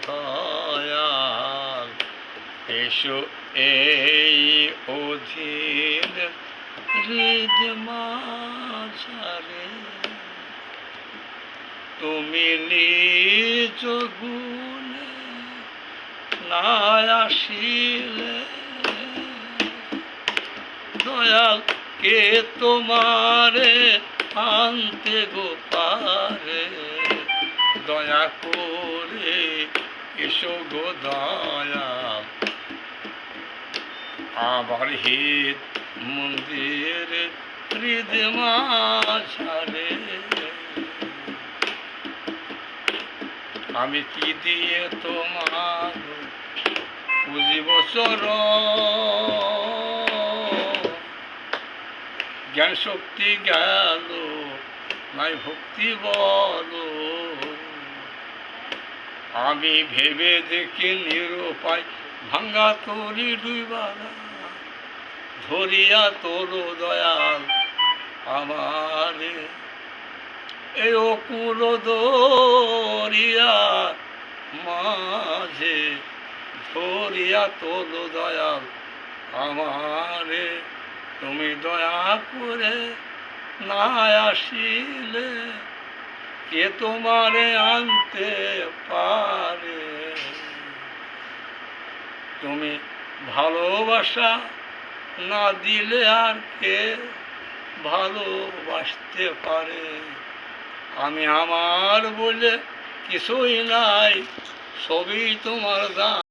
দয়াল এসো এই অধীর হৃদ মাঝারে, তুমি নিজ গুণে না আসিলে দয়াল কে তোমারে আনতে গো পারে, দয়া করে এসো গো দয়াল আবার হিত মন্দির হৃদ মাঝারে। আমি কি দিয়ে তোমার বুঝিব জ্ঞান শক্তি গেল নাই ভক্তি বলো, আমি ভেবে দেখি নিরুপায় ভাঙ্গা তরি ডুইবা ধরিয়া তোর দয়াল আমারে, এই অকুল দরিয়া মাঝে ধরিয়া তোর দয়াল আমারে, তুমি দয়া করে না আসিলে কে তোমারে আনতে পারে, তুমি ভালোবাসা না দিলে আর কে ভালোবাসতে পারে, আমি আমার বলে কিছুই নাই, সবই তোমার দান।